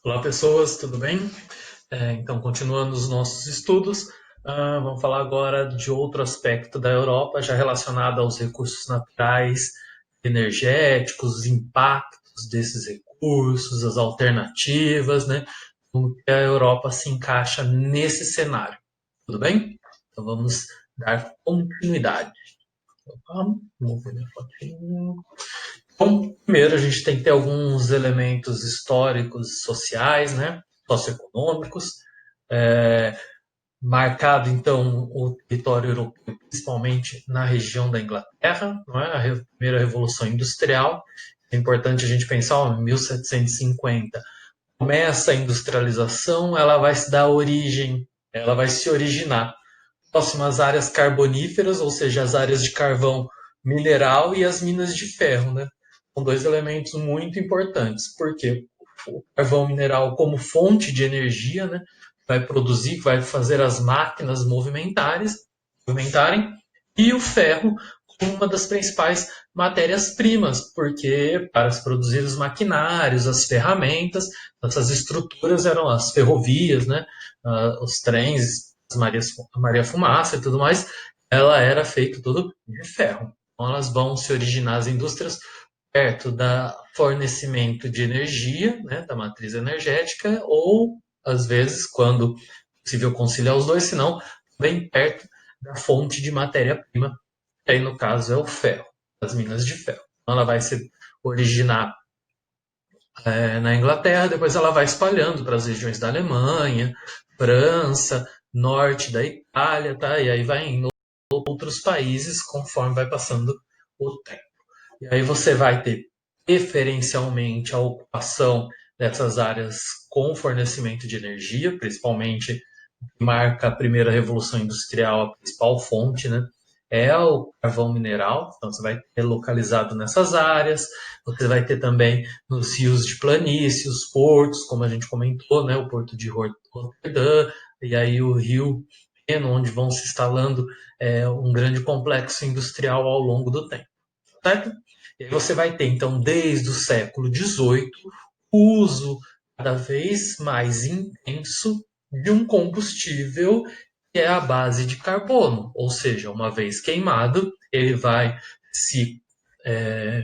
Olá, pessoas, tudo bem? Então, continuando os nossos estudos, vamos falar agora de outro aspecto da Europa, já relacionado aos recursos naturais, energéticos, os impactos desses recursos, as alternativas, né? Como que a Europa se encaixa nesse cenário, tudo bem? Então, vamos dar continuidade. Vamos ver minha fotinho. Bom, primeiro a gente tem que ter alguns elementos históricos, sociais, né, socioeconômicos, é, marcado então o território europeu, principalmente na região da Inglaterra, não é? Primeira Revolução Industrial. É importante a gente pensar, ó, em 1750 começa a industrialização, ela vai se dar origem, ela vai se originar próximas áreas carboníferas, ou seja, as áreas de carvão mineral e as minas de ferro, né? São dois elementos muito importantes, porque o carvão mineral como fonte de energia, né, vai produzir, vai fazer as máquinas movimentarem, e o ferro como uma das principais matérias-primas, porque para se produzir os maquinários, as ferramentas, essas estruturas eram as ferrovias, né, os trens, a Maria Fumaça e tudo mais, ela era feita tudo de ferro. Então elas vão se originar as indústrias perto da fornecimento de energia, né, da matriz energética, ou às vezes, quando possível conciliar os dois, senão bem perto da fonte de matéria-prima, que aí no caso é o ferro, as minas de ferro. Então ela vai se originar na Inglaterra, depois ela vai espalhando para as regiões da Alemanha, França, norte da Itália, tá? E aí vai em outros países conforme vai passando o tempo. E aí você vai ter preferencialmente a ocupação dessas áreas com fornecimento de energia, principalmente marca a primeira revolução industrial, a principal fonte, né? É o carvão mineral, então você vai ter localizado nessas áreas, você vai ter também nos rios de planície, os portos, como a gente comentou, né? O porto de Roterdã, e aí o rio Reno, onde vão se instalando um grande complexo industrial ao longo do tempo, certo? E aí você vai ter, então, desde o século XVIII, o uso cada vez mais intenso de um combustível que é a base de carbono, ou seja, uma vez queimado, ele se é,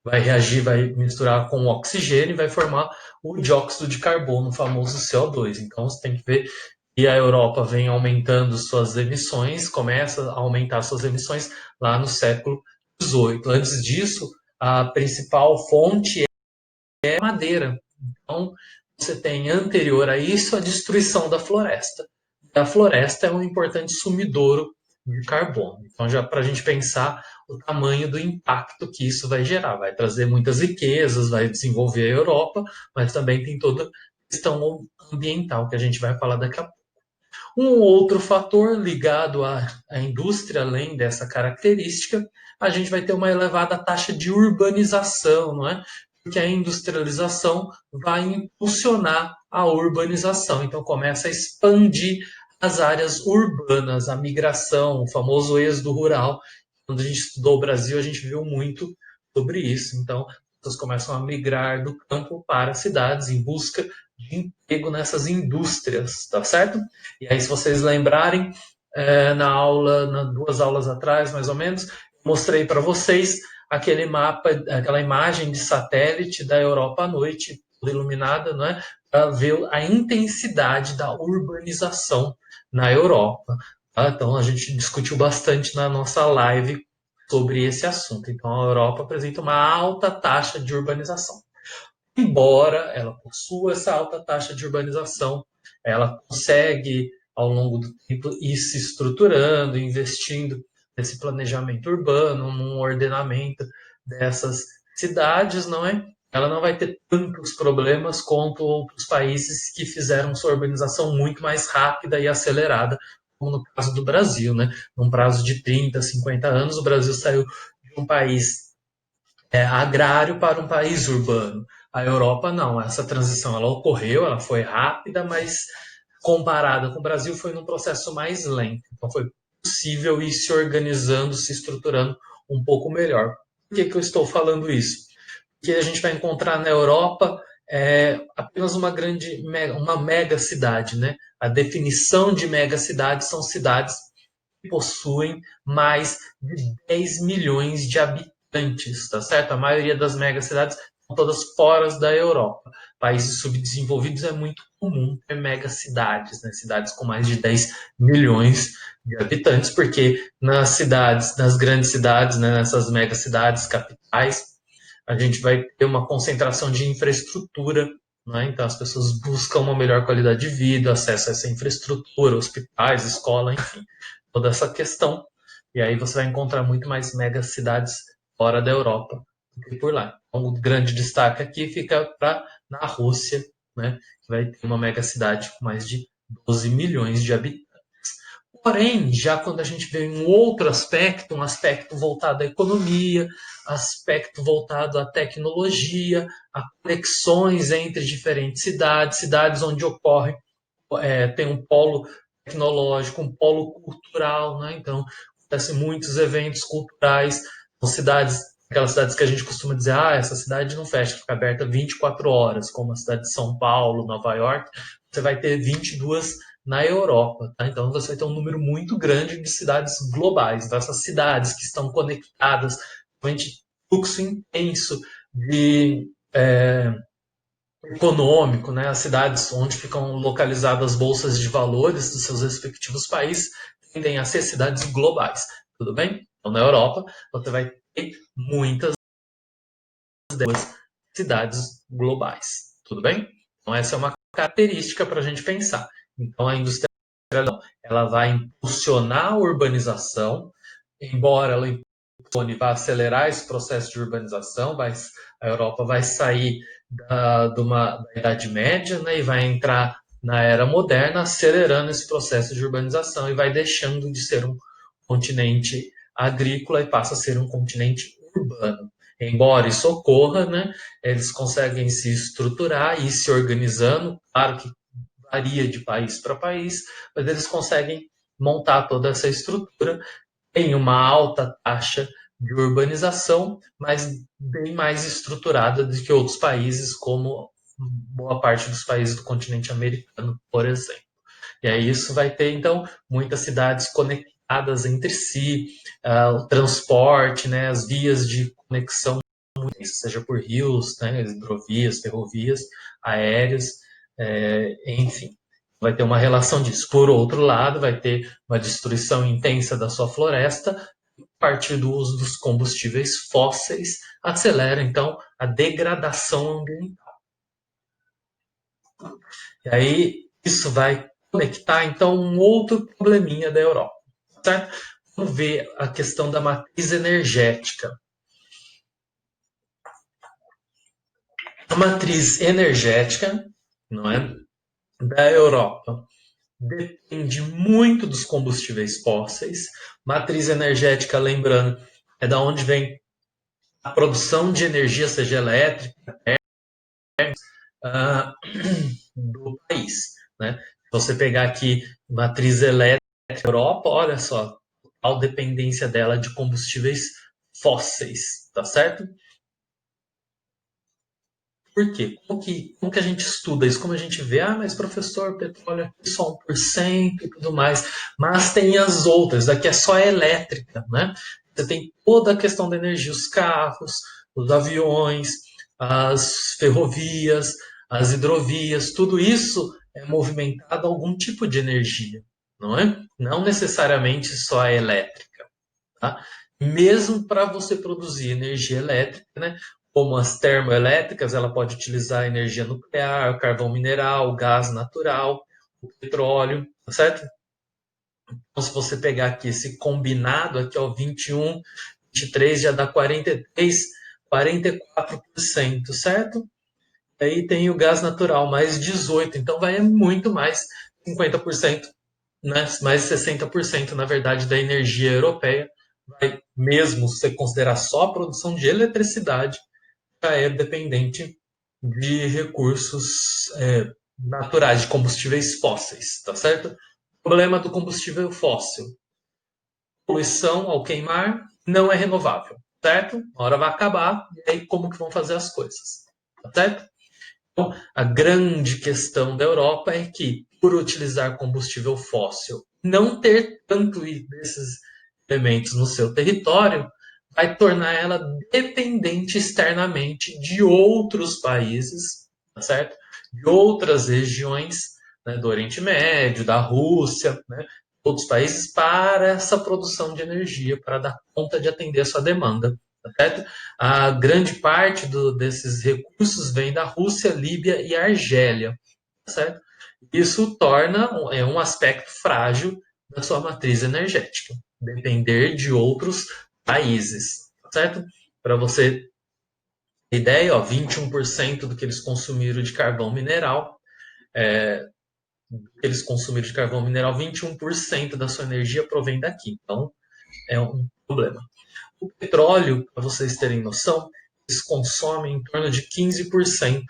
vai reagir, vai misturar com o oxigênio e vai formar o dióxido de carbono, o famoso CO2. Então você tem que ver que a Europa vem aumentando suas emissões, começa a aumentar suas emissões lá no século XVIII. Antes disso, a principal fonte é madeira. Então, você tem anterior a isso a destruição da floresta. A floresta é um importante sumidouro de carbono. Então, já para a gente pensar o tamanho do impacto que isso vai gerar, vai trazer muitas riquezas, vai desenvolver a Europa, mas também tem toda a questão ambiental que a gente vai falar daqui a pouco. Um outro fator ligado à indústria, além dessa característica, a gente vai ter uma elevada taxa de urbanização, não é? Porque a industrialização vai impulsionar a urbanização, então começa a expandir as áreas urbanas, a migração, o famoso êxodo rural. Quando a gente estudou o Brasil, a gente viu muito sobre isso. Então, as pessoas começam a migrar do campo para as cidades em busca de emprego nessas indústrias, tá certo? E aí, se vocês lembrarem, duas aulas atrás, mais ou menos, mostrei para vocês aquele mapa, aquela imagem de satélite da Europa à noite, toda iluminada, não é? Para ver a intensidade da urbanização na Europa. Tá? Então, a gente discutiu bastante na nossa live sobre esse assunto. Então, a Europa apresenta uma alta taxa de urbanização. Embora ela possua essa alta taxa de urbanização, ela consegue, ao longo do tempo, ir se estruturando, investindo nesse planejamento urbano, num ordenamento dessas cidades, não é? Ela não vai ter tantos problemas quanto outros países que fizeram sua urbanização muito mais rápida e acelerada, como no caso do Brasil, né? Num prazo de 30, 50 anos, o Brasil saiu de um país agrário para um país urbano. A Europa não, essa transição ela ocorreu, ela foi rápida, mas comparada com o Brasil foi num processo mais lento. Então foi possível ir se organizando, se estruturando um pouco melhor. Por que eu estou falando isso? Porque a gente vai encontrar na Europa é apenas uma uma mega cidade, né? A definição de mega cidade são cidades que possuem mais de 10 milhões de habitantes, tá certo? A maioria das megacidades são todas fora da Europa. Países subdesenvolvidos é muito comum ter megacidades, né? Cidades com mais de 10 milhões de habitantes, porque nas cidades, nas grandes cidades, né, nessas megacidades capitais, a gente vai ter uma concentração de infraestrutura, né? Então as pessoas buscam uma melhor qualidade de vida, acesso a essa infraestrutura, hospitais, escola, enfim, toda essa questão. E aí você vai encontrar muito mais megacidades fora da Europa do que por lá. Então, o grande destaque aqui fica na Rússia, né, que vai ter uma megacidade com mais de 12 milhões de habitantes. Porém, já quando a gente vê um outro aspecto, um aspecto voltado à economia, aspecto voltado à tecnologia, a conexões entre diferentes cidades, cidades onde ocorre, tem um polo tecnológico, um polo cultural, né? Então, acontecem muitos eventos culturais, são cidades, aquelas cidades que a gente costuma dizer, essa cidade não fecha, fica aberta 24 horas, como a cidade de São Paulo, Nova York, você vai ter 22 na Europa, tá? Então você vai ter um número muito grande de cidades globais. Então essas cidades que estão conectadas, realmente fluxo intenso de econômico, né? As cidades onde ficam localizadas bolsas de valores dos seus respectivos países tendem a ser cidades globais, tudo bem? Então na Europa você vai ter muitas delas cidades globais, tudo bem? Então essa é uma característica para a gente pensar. Então a indústria ela vai impulsionar a urbanização, embora ela vá acelerar esse processo de urbanização, a Europa vai sair da Idade Média, né, e vai entrar na Era Moderna, acelerando esse processo de urbanização e vai deixando de ser um continente agrícola e passa a ser um continente urbano. Embora isso ocorra, né, eles conseguem se estruturar e ir se organizando, claro que varia de país para país, mas eles conseguem montar toda essa estrutura em uma alta taxa de urbanização, mas bem mais estruturada do que outros países, como boa parte dos países do continente americano, por exemplo. E aí isso vai ter, então, muitas cidades conectadas entre si, o transporte, né, as vias de conexão, seja por rios, né, hidrovias, ferrovias, aéreas, enfim. Vai ter uma relação disso. Por outro lado, vai ter uma destruição intensa da sua floresta, a partir do uso dos combustíveis fósseis, acelera então a degradação ambiental. E aí isso vai conectar então um outro probleminha da Europa. Certo? Vamos ver a questão da matriz energética. A matriz energética, não é, da Europa depende muito dos combustíveis fósseis. Matriz energética, lembrando, é da onde vem a produção de energia, seja elétrica, uh, do país. Né? Se você pegar aqui matriz elétrica da Europa, olha só, a dependência dela de combustíveis fósseis, tá certo? Por quê? Como que a gente estuda isso? Como a gente vê, mas professor, petróleo aqui só 1% e tudo mais. Mas tem as outras, aqui é só a elétrica, né? Você tem toda a questão da energia, os carros, os aviões, as ferrovias, as hidrovias, tudo isso é movimentado a algum tipo de energia, não é? Não necessariamente só a elétrica, tá? Mesmo para você produzir energia elétrica, né? Como as termoelétricas, ela pode utilizar energia nuclear, carvão mineral, gás natural, o petróleo, tá certo? Então, se você pegar aqui esse combinado, aqui, ó, 21, 23 já dá 43, 44%, certo? Aí tem o gás natural, mais 18%, então vai muito mais 50%, né? Mais 60%, na verdade, da energia europeia vai, mesmo se você considerar só a produção de eletricidade, já é dependente de recursos naturais, de combustíveis fósseis, tá certo? O problema do combustível fóssil: poluição ao queimar não é renovável, certo? Uma hora vai acabar, e aí como que vão fazer as coisas, tá certo? Então, a grande questão da Europa é que, por utilizar combustível fóssil, não ter tanto desses elementos no seu território, vai tornar ela dependente externamente de outros países, tá certo? De outras regiões, né, do Oriente Médio, da Rússia, né, outros países, para essa produção de energia, para dar conta de atender a sua demanda. Tá certo? A grande parte desses recursos vem da Rússia, Líbia e Argélia. Tá certo? Isso torna um aspecto frágil da sua matriz energética, depender de outros países. Tá certo? Para você ter ideia, ó, 21% do que eles consumiram de carvão mineral, eles consumiram de carvão mineral, 21% da sua energia provém daqui. Então, é um problema. O petróleo, para vocês terem noção, eles consomem em torno de 15%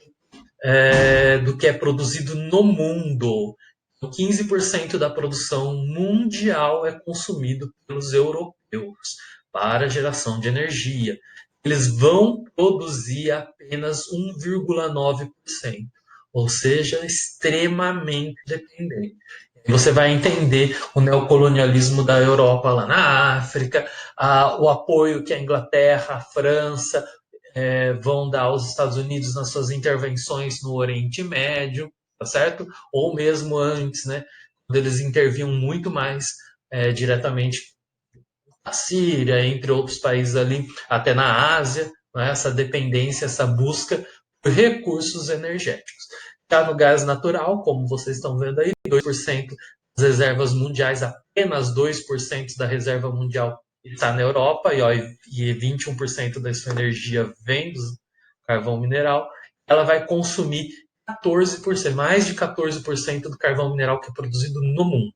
do que é produzido no mundo. 15% da produção mundial é consumido pelos europeus para geração de energia. Eles vão produzir apenas 1,9%, ou seja, extremamente dependente. Você vai entender o neocolonialismo da Europa lá na África, o apoio que a Inglaterra, a França vão dar aos Estados Unidos nas suas intervenções no Oriente Médio, tá certo? Ou mesmo antes, né? Quando eles intervinham muito mais diretamente na Síria, entre outros países ali, até na Ásia, né? Essa dependência, essa busca por recursos energéticos. Está no gás natural, como vocês estão vendo aí, 2% das reservas mundiais, apenas 2% da reserva mundial está na Europa, e 21% da sua energia vem do carvão mineral, ela vai consumir 14%, mais de 14% do carvão mineral que é produzido no mundo.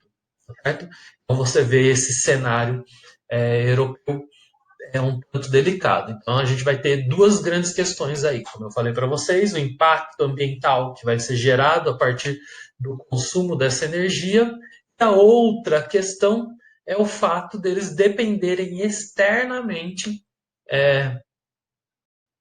Certo? Então você vê esse cenário europeu é um tanto delicado. Então a gente vai ter duas grandes questões aí, como eu falei para vocês, o impacto ambiental que vai ser gerado a partir do consumo dessa energia. E a outra questão é o fato deles dependerem externamente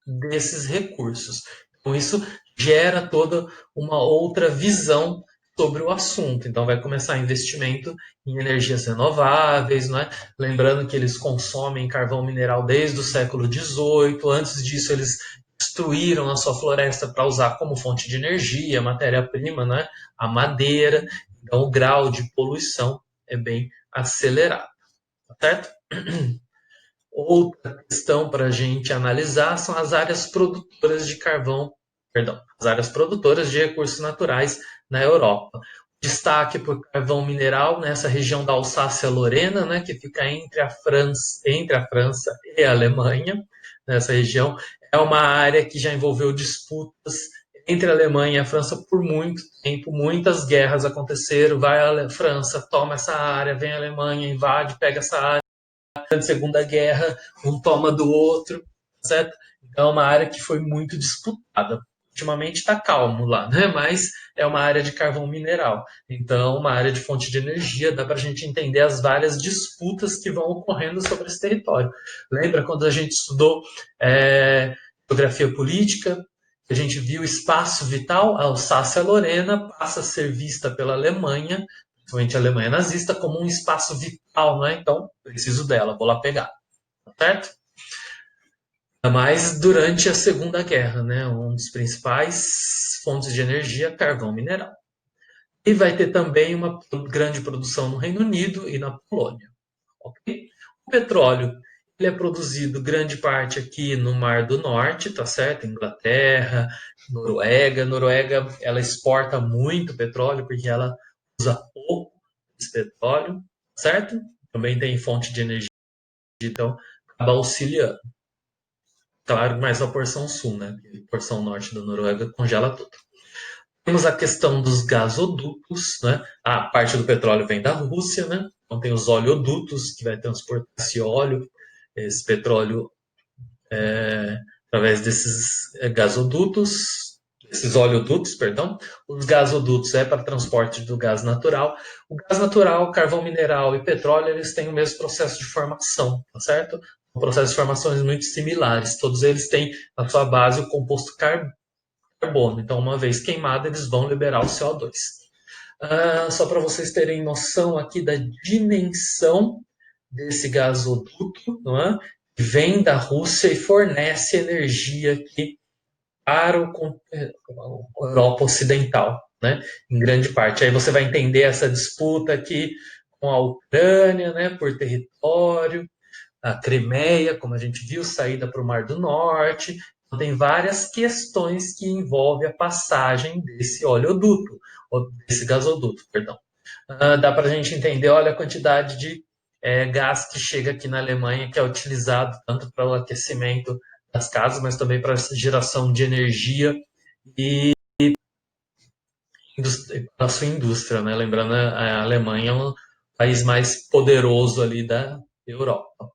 desses recursos. Então isso gera toda uma outra visão sobre o assunto. Então vai começar investimento em energias renováveis, não é? Lembrando que eles consomem carvão mineral desde o século XVIII. Antes disso eles destruíram a sua floresta para usar como fonte de energia, matéria-prima, né? A madeira. Então o grau de poluição é bem acelerado, certo? Outra questão para a gente analisar são as áreas produtoras de carvão, perdão, as áreas produtoras de recursos naturais na Europa. Destaque para o carvão mineral nessa região da Alsácia-Lorena, né, que fica entre a França e a Alemanha. Nessa região é uma área que já envolveu disputas entre a Alemanha e a França por muito tempo. Muitas guerras aconteceram. Vai a França, toma essa área, vem a Alemanha, invade, pega essa área. Segunda Guerra, um toma do outro, certo? Então é uma área que foi muito disputada. Ultimamente está calmo lá, né? Mas é uma área de carvão mineral. Então, uma área de fonte de energia, dá para a gente entender as várias disputas que vão ocorrendo sobre esse território. Lembra quando a gente estudou geografia política? A gente viu o espaço vital, a Alsácia-Lorena passa a ser vista pela Alemanha, principalmente a Alemanha nazista, como um espaço vital, né? Então, preciso dela, vou lá pegar, certo? Mas durante a Segunda Guerra, né? Um dos principais fontes de energia, carvão mineral. E vai ter também uma grande produção no Reino Unido e na Polônia. Okay? O petróleo ele é produzido grande parte aqui no Mar do Norte, tá certo? Inglaterra, Noruega. Noruega ela exporta muito petróleo porque ela usa pouco esse petróleo, certo? Também tem fonte de energia, então acaba auxiliando. Claro, mais a porção sul, né? A porção norte da Noruega congela tudo. Temos a questão dos gasodutos, né? A parte do petróleo vem da Rússia, né? Então tem os oleodutos que vai transportar esse óleo, esse petróleo através desses gasodutos, esses oleodutos, perdão. Os gasodutos é para transporte do gás natural. O gás natural, carvão mineral e petróleo, eles têm o mesmo processo de formação, tá certo? Um processo de formações muito similares. Todos eles têm na sua base o composto carbono. Então, uma vez queimado, eles vão liberar o CO2. Só para vocês terem noção aqui da dimensão desse gasoduto, não é? Que vem da Rússia e fornece energia aqui para a Europa Ocidental, né? Em grande parte. Aí você vai entender essa disputa aqui com a Ucrânia, né, por território, a Crimeia, como a gente viu, saída para o Mar do Norte. Então, tem várias questões que envolvem a passagem desse oleoduto, ou desse gasoduto, perdão. Dá para a gente entender, olha a quantidade de gás que chega aqui na Alemanha, que é utilizado tanto para o aquecimento das casas, mas também para a geração de energia e para a sua indústria, né? Lembrando, a Alemanha é o país mais poderoso ali da Europa,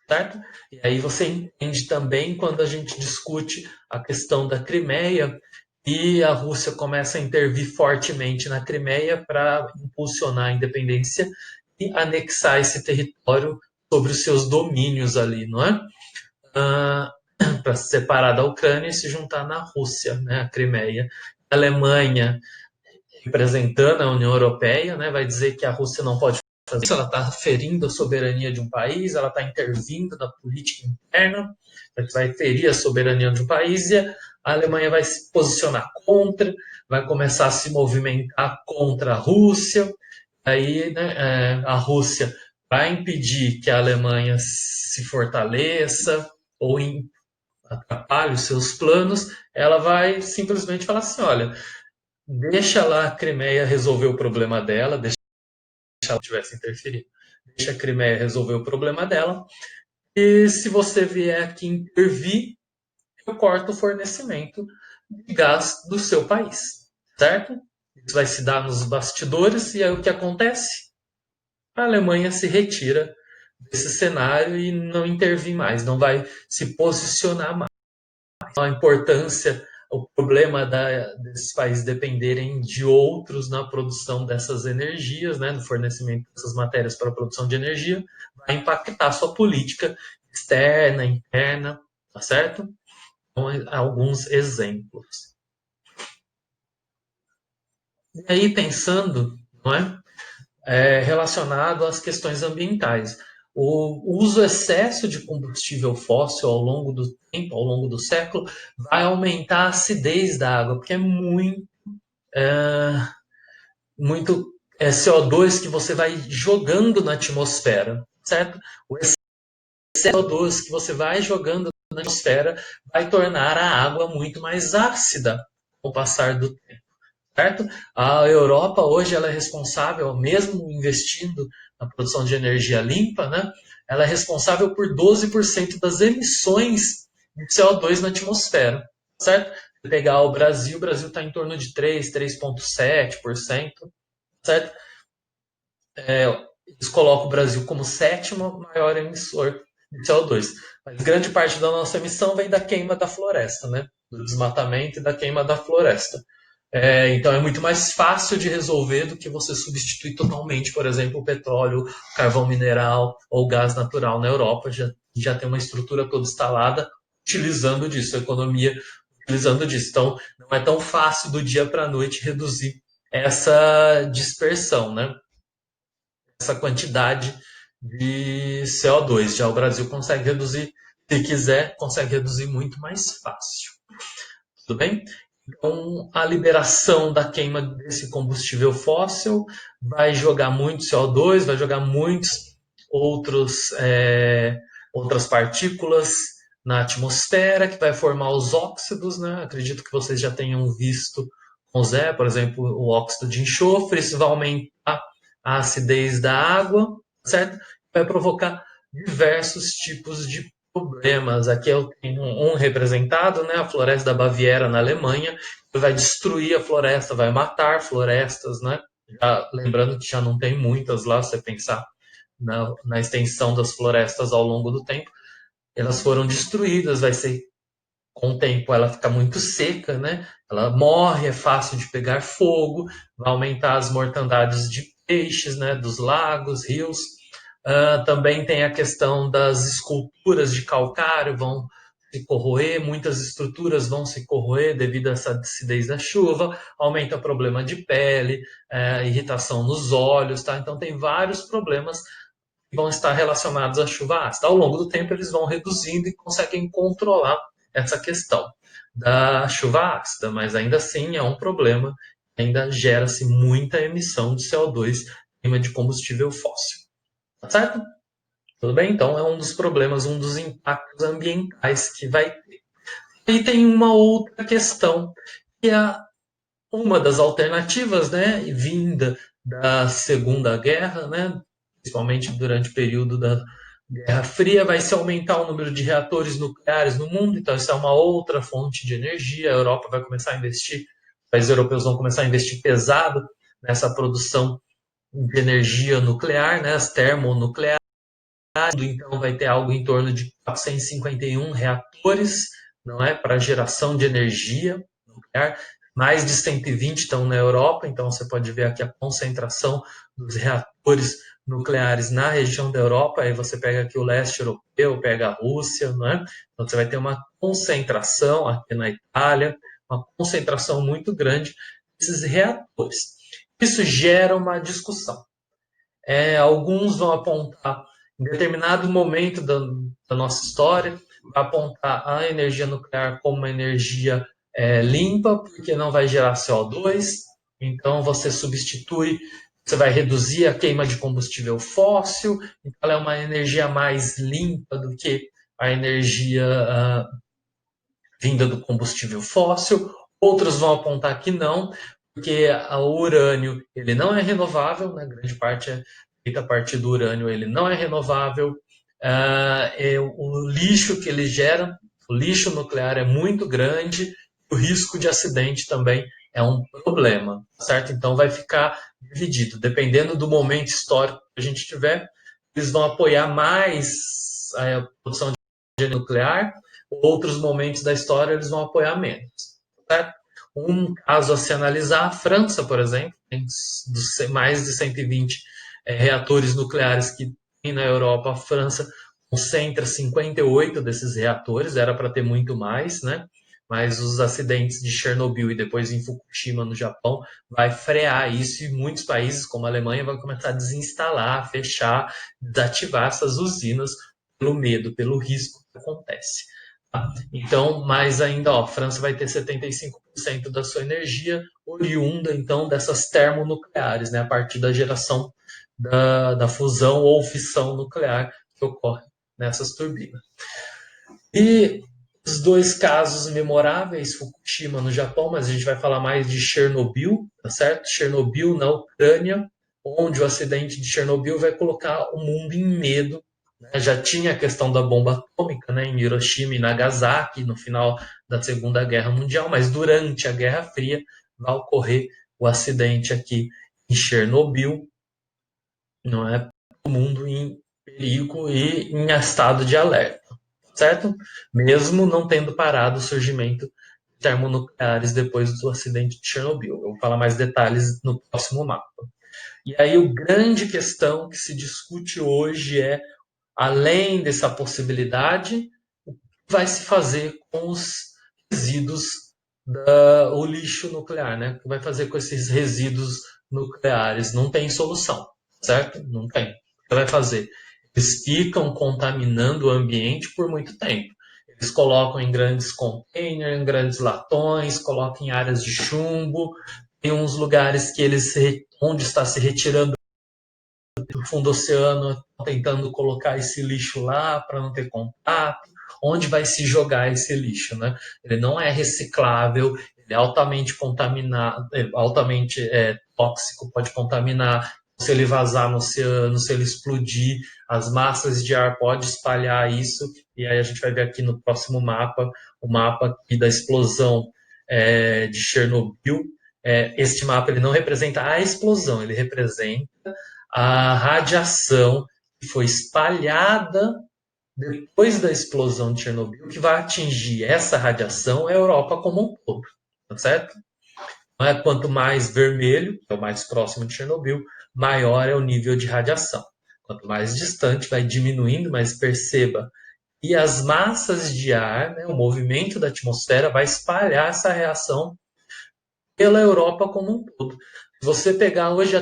certo? E aí você entende também quando a gente discute a questão da Crimeia e a Rússia começa a intervir fortemente na Crimeia para impulsionar a independência e anexar esse território sobre os seus domínios ali, não é? Para se separar da Ucrânia e se juntar na Rússia, né? A Crimeia. A Alemanha, representando a União Europeia, né, vai dizer que a Rússia não pode fazer isso, ela está ferindo a soberania de um país, ela está intervindo na política interna, vai ferir a soberania de um país e a Alemanha vai se posicionar contra, vai começar a se movimentar contra a Rússia, aí, né, a Rússia vai impedir que a Alemanha se fortaleça ou atrapalhe os seus planos, ela vai simplesmente falar assim, olha, deixa lá a Crimeia resolver o problema dela, deixa ela tivesse interferido. Deixa a Crimeia resolver o problema dela. E se você vier aqui intervir, eu corto o fornecimento de gás do seu país. Certo? Isso vai se dar nos bastidores e aí o que acontece? A Alemanha se retira desse cenário e não intervir mais, não vai se posicionar mais. A importância, o problema desses países dependerem de outros na produção dessas energias, né, no fornecimento dessas matérias para a produção de energia, vai impactar a sua política externa, interna, tá certo? Então, alguns exemplos. E aí, pensando, não é? Relacionado às questões ambientais. O uso excesso de combustível fóssil ao longo do tempo, ao longo do século, vai aumentar a acidez da água, porque é muito CO2 que você vai jogando na atmosfera, certo? O excesso de CO2 que você vai jogando na atmosfera vai tornar a água muito mais ácida com o passar do tempo. Certo? A Europa hoje ela é responsável, mesmo investindo na produção de energia limpa, né, ela é responsável por 12% das emissões de CO2 na atmosfera. Certo? Se pegar o Brasil está em torno de 3,7%. Certo? Eles colocam o Brasil como sétimo maior emissor de CO2. Mas grande parte da nossa emissão vem da queima da floresta, né? Do desmatamento e da queima da floresta. Então é muito mais fácil de resolver do que você substituir totalmente, por exemplo, o petróleo, carvão mineral ou gás natural na Europa. Já tem uma estrutura toda instalada utilizando disso, a economia utilizando disso. Então não é tão fácil do dia para a noite reduzir essa dispersão, né? Essa quantidade de CO2. Já o Brasil consegue reduzir, se quiser, consegue reduzir muito mais fácil. Tudo bem? Então, a liberação da queima desse combustível fóssil vai jogar muito CO2, vai jogar muitos outras partículas na atmosfera, que vai formar os óxidos, né? Acredito que vocês já tenham visto com o Zé, por exemplo, o óxido de enxofre, isso vai aumentar a acidez da água, certo? Vai provocar diversos tipos de problemas. Aqui eu tenho um representado, né, a floresta da Baviera na Alemanha, que vai destruir a floresta, vai matar florestas, né? Lembrando que já não tem muitas lá, se você pensar na extensão das florestas ao longo do tempo, elas foram destruídas, vai ser com o tempo ela fica muito seca, né? Ela morre, é fácil de pegar fogo, vai aumentar as mortandades de peixes, né? Dos lagos, rios. Também tem a questão das esculturas de calcário, vão se corroer, muitas estruturas vão se corroer devido a essa acidez da chuva, aumenta o problema de pele, irritação nos olhos, tá? Então tem vários problemas que vão estar relacionados à chuva ácida. Ao longo do tempo eles vão reduzindo e conseguem controlar essa questão da chuva ácida, mas ainda assim é um problema, ainda gera-se muita emissão de CO2, queima de combustível fóssil. Tá certo? Tudo bem? Então é um dos problemas, um dos impactos ambientais que vai ter. E tem uma outra questão, que é uma das alternativas, né, vinda da Segunda Guerra, né, principalmente durante o período da Guerra Fria, vai se aumentar o número de reatores nucleares no mundo, então isso é uma outra fonte de energia. A Europa vai começar a investir, os países europeus vão começar a investir pesado nessa produção de energia nuclear, né, as termonucleares. Então vai ter algo em torno de 451 reatores, não é, para geração de energia nuclear. Mais de 120 estão na Europa, então você pode ver aqui a concentração dos reatores nucleares na região da Europa. Aí você pega aqui o leste europeu, pega a Rússia, não é? Então você vai ter uma concentração aqui na Itália, uma concentração muito grande desses reatores. Isso gera uma discussão. Alguns vão apontar, em determinado momento da nossa história, vai apontar a energia nuclear como uma energia limpa, porque não vai gerar CO2, então você substitui, você vai reduzir a queima de combustível fóssil, então ela é uma energia mais limpa do que a energia vinda do combustível fóssil. Outros vão apontar que não, porque o urânio ele não é renovável, né? Grande parte é feita a partir do urânio, ele não é renovável. O lixo que ele gera, o lixo nuclear é muito grande, o risco de acidente também é um problema, certo? Então vai ficar dividido, dependendo do momento histórico que a gente tiver, eles vão apoiar mais a produção de energia nuclear, outros momentos da história eles vão apoiar menos, certo? Um caso a se analisar, a França, por exemplo, tem mais de 120 reatores nucleares que tem na Europa. A França concentra 58 desses reatores, era para ter muito mais, né? Mas os acidentes de Chernobyl e depois em Fukushima, no Japão, vai frear isso, e muitos países, como a Alemanha, vão começar a desinstalar, fechar, desativar essas usinas pelo medo, pelo risco que acontece. Então, mais ainda, a França vai ter 75% da sua energia oriunda, então, dessas termonucleares, né, a partir da geração da fusão ou fissão nuclear que ocorre nessas turbinas. E os dois casos memoráveis, Fukushima no Japão, mas a gente vai falar mais de Chernobyl, tá certo? Chernobyl na Ucrânia, onde o acidente de Chernobyl vai colocar o mundo em medo. Já tinha a questão da bomba atômica, né, em Hiroshima e Nagasaki no final da Segunda Guerra Mundial, mas durante a Guerra Fria vai ocorrer o acidente aqui em Chernobyl, não é? O mundo em perigo e em estado de alerta, certo? Mesmo não tendo parado o surgimento de termonucleares depois do acidente de Chernobyl. Eu vou falar mais detalhes no próximo mapa. E aí, a grande questão que se discute hoje é, além dessa possibilidade, o que vai se fazer com os resíduos o lixo nuclear, né? O que vai fazer com esses resíduos nucleares? Não tem solução, certo? Não tem. O que vai fazer? Eles ficam contaminando o ambiente por muito tempo. Eles colocam em grandes containers, em grandes latões, colocam em áreas de chumbo. Tem uns lugares que onde está se retirando do fundo do oceano, tentando colocar esse lixo lá para não ter contato. Onde vai se jogar esse lixo, né? Ele não é reciclável, ele é altamente contaminado, altamente tóxico, pode contaminar. Se ele vazar no oceano, se ele explodir, as massas de ar podem espalhar isso. E aí a gente vai ver aqui no próximo mapa, o mapa aqui da explosão de Chernobyl. Este mapa ele não representa a explosão, ele representa a radiação que foi espalhada depois da explosão de Chernobyl, que vai atingir essa radiação a Europa como um todo, tá certo? Quanto mais vermelho, que é o mais próximo de Chernobyl, maior é o nível de radiação. Quanto mais distante, vai diminuindo, mas perceba e as massas de ar, né, o movimento da atmosfera vai espalhar essa reação pela Europa como um todo. Se você pegar hoje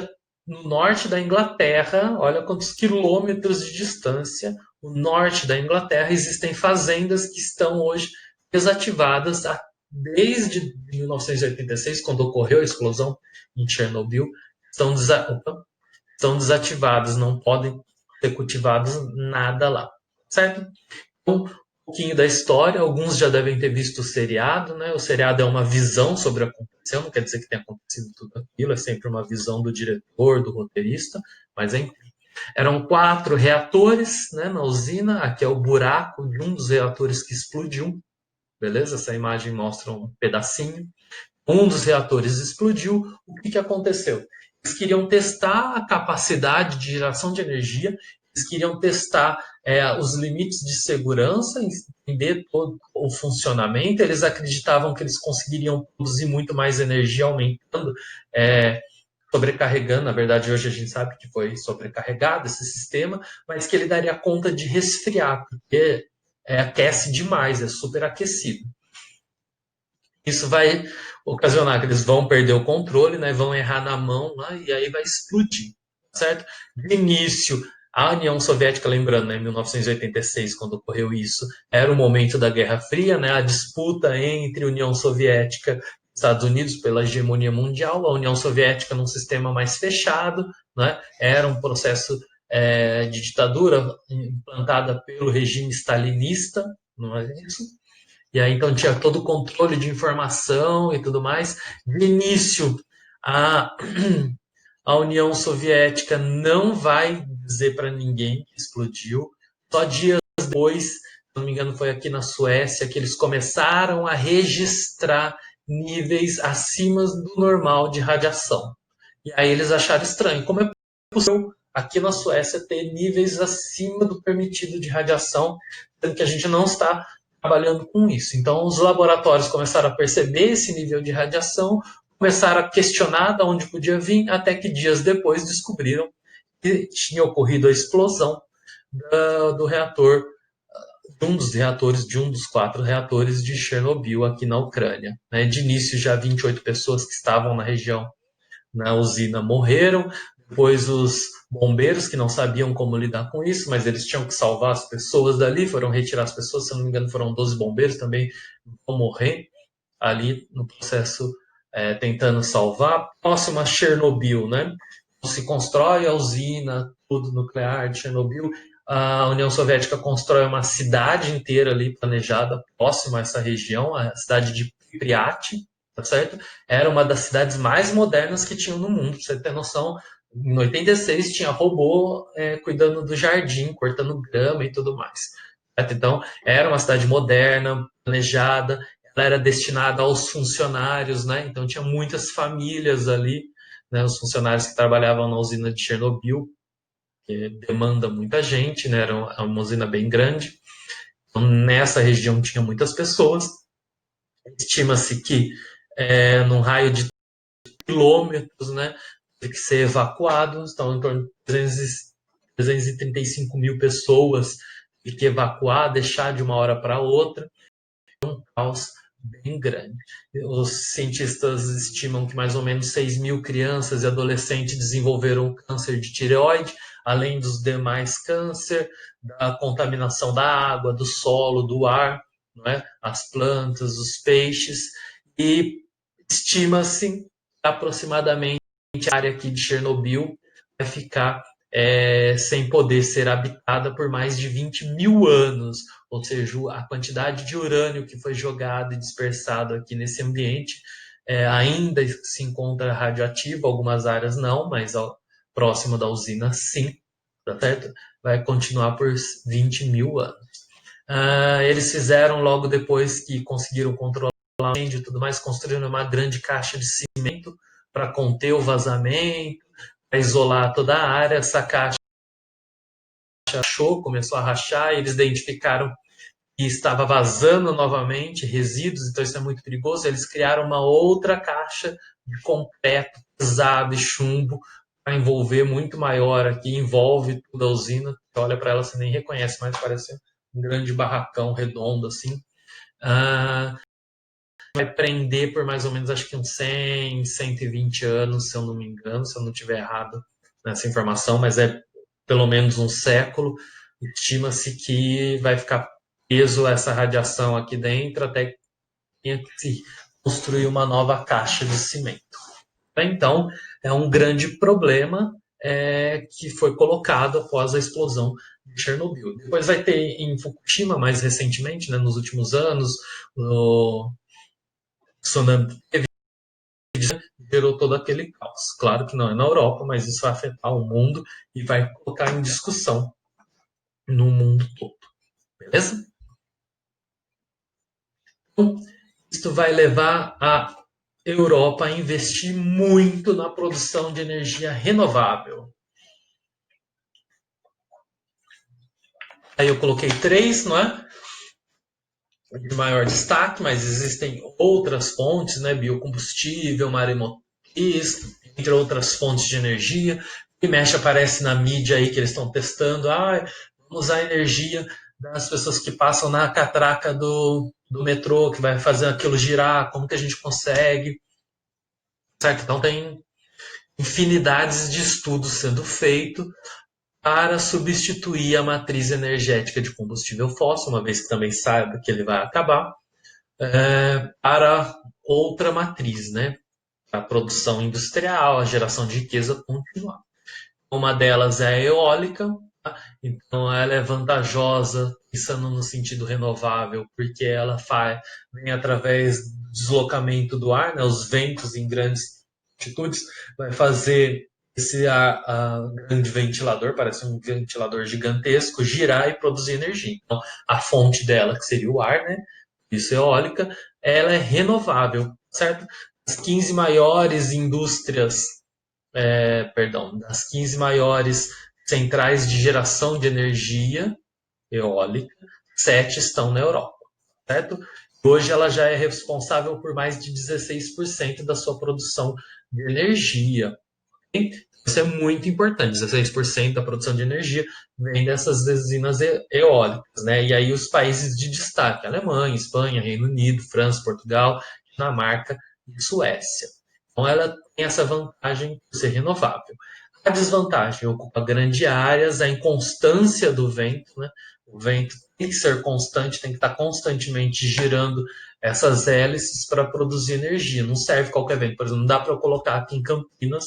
no norte da Inglaterra, olha quantos quilômetros de distância, o norte da Inglaterra, existem fazendas que estão hoje desativadas desde 1986, quando ocorreu a explosão em Chernobyl, estão desativadas, não podem ser cultivados nada lá, certo? Então, um pouquinho da história, alguns já devem ter visto o seriado, né? O seriado é uma visão sobre o que aconteceu, não quer dizer que tenha acontecido tudo aquilo, é sempre uma visão do diretor, do roteirista, mas eram 4 reatores, né, na usina, aqui é o buraco de um dos reatores que explodiu, beleza? Essa imagem mostra um pedacinho. Um dos reatores explodiu, o que aconteceu? Eles queriam testar a capacidade de geração de energia, eles queriam testar os limites de segurança, entender todo o funcionamento, eles acreditavam que eles conseguiriam produzir muito mais energia aumentando, sobrecarregando, na verdade hoje a gente sabe que foi sobrecarregado esse sistema, mas que ele daria conta de resfriar, porque aquece demais, é superaquecido. Isso vai ocasionar que eles vão perder o controle, né, vão errar na mão lá, e aí vai explodir, certo? De início, a União Soviética, lembrando, né, em 1986, quando ocorreu isso, era o momento da Guerra Fria, né, a disputa entre União Soviética e Estados Unidos pela hegemonia mundial, a União Soviética num sistema mais fechado, né, era um processo de ditadura implantada pelo regime stalinista, não é isso? E aí então tinha todo o controle de informação e tudo mais. De início, a, a União Soviética não vai dizer para ninguém que explodiu. Só dias depois, se não me engano, foi aqui na Suécia que eles começaram a registrar níveis acima do normal de radiação. E aí eles acharam estranho. Como é possível aqui na Suécia ter níveis acima do permitido de radiação, sendo que a gente não está trabalhando com isso. Então, os laboratórios começaram a perceber esse nível de radiação, começaram a questionar de onde podia vir, até que dias depois descobriram que tinha ocorrido a explosão do reator, de um dos reatores, de um dos 4 reatores de Chernobyl aqui na Ucrânia. De início, já 28 pessoas que estavam na região, na usina, morreram. Depois os bombeiros, que não sabiam como lidar com isso, mas eles tinham que salvar as pessoas dali, foram retirar as pessoas, se não me engano foram 12 bombeiros também vão morrer ali no processo, tentando salvar. Próximo a Chernobyl, né? Se constrói a usina, tudo nuclear de Chernobyl, a União Soviética constrói uma cidade inteira ali planejada próxima a essa região, a cidade de Pripyat, tá certo? Era uma das cidades mais modernas que tinham no mundo, pra você ter noção. Em 86 tinha robô cuidando do jardim, cortando grama e tudo mais. Certo? Então, era uma cidade moderna, planejada, ela era destinada aos funcionários, né? Então tinha muitas famílias ali, né? Os funcionários que trabalhavam na usina de Chernobyl, que demanda muita gente, né? Era uma usina bem grande. Então, nessa região tinha muitas pessoas. Estima-se que num raio de quilômetros, né? Teve que ser evacuados, então em torno de 335 mil pessoas teve que evacuar, deixar de uma hora para outra. Um caos bem grande. Os cientistas estimam que mais ou menos 6 mil crianças e adolescentes desenvolveram câncer de tireoide, além dos demais câncer, da contaminação da água, do solo, do ar, não é? As plantas, os peixes, e estima-se aproximadamente a área aqui de Chernobyl vai ficar sem poder ser habitada por mais de 20 mil anos, ou seja, a quantidade de urânio que foi jogado e dispersado aqui nesse ambiente ainda se encontra radioativa, algumas áreas não, mas próximo da usina sim, tá certo? Vai continuar por 20 mil anos. Eles fizeram logo depois que conseguiram controlar o incêndio e tudo mais, construíram uma grande caixa de cimento para conter o vazamento, para isolar toda a área. Essa caixa rachou, começou a rachar, e eles identificaram que estava vazando novamente resíduos, então isso é muito perigoso. Eles criaram uma outra caixa de concreto pesado e chumbo para envolver muito maior aqui, envolve toda a usina. Você olha para ela, você nem reconhece mais, parece um grande barracão redondo assim. Ah, vai prender por mais ou menos, acho que uns 100, 120 anos, se eu não me engano, se eu não estiver errado nessa informação, mas é pelo menos um século. Estima-se que vai ficar preso essa radiação aqui dentro até que tenha que se construir uma nova caixa de cimento. Então, é um grande problema que foi colocado após a explosão de Chernobyl. Depois vai ter em Fukushima, mais recentemente, né, nos últimos anos, o tsunami gerou todo aquele caos. Claro que não é na Europa, mas isso vai afetar o mundo e vai colocar em discussão no mundo todo. Beleza? Então, isso vai levar a Europa a investir muito na produção de energia renovável. Aí eu coloquei três, não é? De maior destaque, mas existem outras fontes, né? Biocombustível, maremotriz, entre outras fontes de energia. E mexe aparece na mídia aí que eles estão testando. Vamos usar a energia das pessoas que passam na catraca do metrô, que vai fazer aquilo girar, como que a gente consegue. Certo? Então tem infinidades de estudos sendo feitos para substituir a matriz energética de combustível fóssil, uma vez que também saiba que ele vai acabar, para outra matriz, né? A produção industrial, a geração de riqueza continuar. Uma delas é a eólica, tá? Então ela é vantajosa, pensando no sentido renovável, porque ela vem através do deslocamento do ar, né? Os ventos em grandes altitudes, vai fazer esse grande ventilador, parece um ventilador gigantesco, girar e produzir energia. Então, a fonte dela, que seria o ar, né? Isso é eólica, ela é renovável, certo? As 15 maiores indústrias, das 15 maiores centrais de geração de energia eólica, 7 estão na Europa, certo? Hoje ela já é responsável por mais de 16% da sua produção de energia. Isso é muito importante, 16% da produção de energia vem dessas usinas eólicas, né? E aí os países de destaque, Alemanha, Espanha, Reino Unido, França, Portugal, Dinamarca e Suécia. Então ela tem essa vantagem de ser renovável. A desvantagem ocupa grandes áreas, a inconstância do vento, né? O vento tem que ser constante, tem que estar constantemente girando essas hélices para produzir energia. Não serve qualquer vento. Por exemplo, não dá para eu colocar aqui em Campinas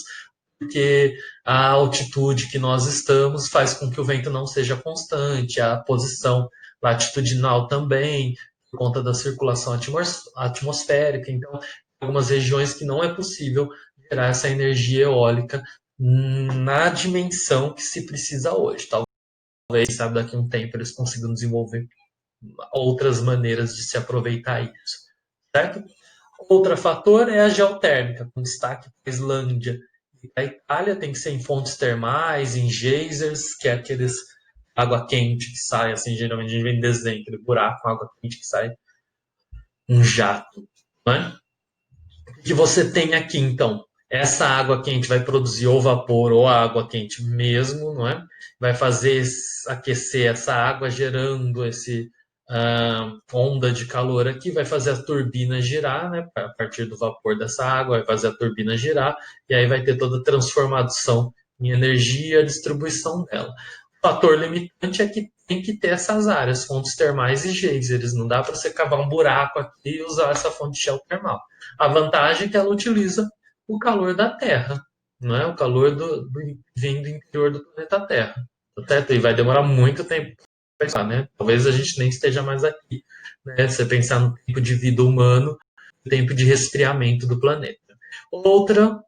porque a altitude que nós estamos faz com que o vento não seja constante, a posição latitudinal também, por conta da circulação atmosférica. Então, algumas regiões que não é possível gerar essa energia eólica na dimensão que se precisa hoje. Talvez, sabe, daqui a um tempo eles consigam desenvolver outras maneiras de se aproveitar isso, certo? Outro fator é a geotérmica, com destaque para a Islândia. A Itália tem que ser em fontes termais, em geysers, que é aqueles água quente que sai, assim, geralmente a gente vê em desenho, aquele buraco, água quente que sai um jato. Não é? O que você tem aqui, então? Essa água quente vai produzir ou vapor ou água quente mesmo, não é? Vai fazer aquecer essa água, gerando esse onda de calor aqui, vai fazer a turbina girar, né? A partir do vapor dessa água, vai fazer a turbina girar, e aí vai ter toda a transformação em energia e a distribuição dela. O fator limitante é que tem que ter essas áreas, fontes termais e geysers. Não dá para você cavar um buraco aqui e usar essa fonte geotermal. A vantagem é que ela utiliza o calor da Terra, não é? O calor vindo do interior do planeta Terra. E vai demorar muito tempo para pensar, né? Talvez a gente nem esteja mais aqui, né? Você pensar no tempo de vida humano, no tempo de resfriamento do planeta. Outra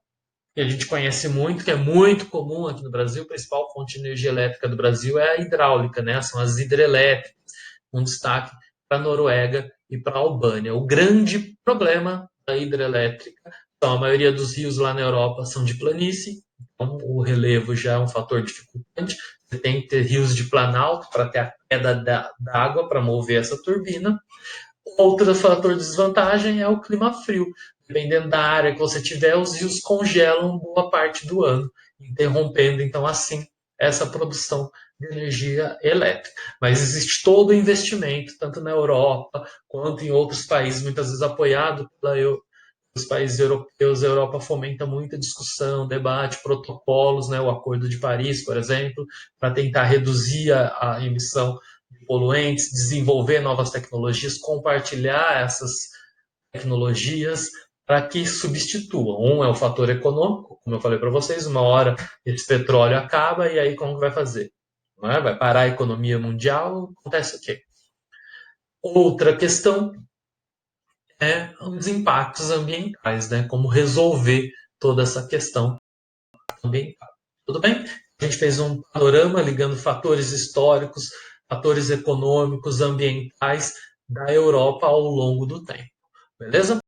que a gente conhece muito, que é muito comum aqui no Brasil, a principal fonte de energia elétrica do Brasil é a hidráulica, né? São as hidrelétricas, um destaque para a Noruega e para a Albânia. O grande problema da hidrelétrica são a maioria dos rios lá na Europa são de planície, então o relevo já é um fator dificultante. Você tem que ter rios de planalto para ter a queda da água para mover essa turbina. Outro fator de desvantagem é o clima frio. Dependendo da área que você tiver, os rios congelam boa parte do ano, interrompendo então assim essa produção de energia elétrica. Mas existe todo o investimento, tanto na Europa quanto em outros países, muitas vezes apoiado pelos países europeus. A Europa fomenta muita discussão, debate, protocolos, né, o Acordo de Paris, por exemplo, para tentar reduzir a emissão de poluentes, desenvolver novas tecnologias, compartilhar essas tecnologias para que substituam. Um é o fator econômico, como eu falei para vocês, uma hora esse petróleo acaba e aí como vai fazer? Não é? Vai parar a economia mundial? Acontece o quê? Outra questão é os impactos ambientais, né? Como resolver toda essa questão ambiental. Tudo bem? A gente fez um panorama ligando fatores históricos, fatores econômicos, ambientais da Europa ao longo do tempo. Beleza?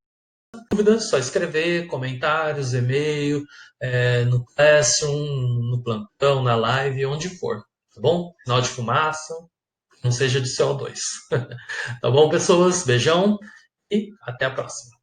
Dúvidas, só escrever, comentários, e-mail, no Classroom, no plantão, na live, onde for. Tá bom? Sinal de fumaça, não seja de CO2. Tá bom, pessoas? Beijão e até a próxima.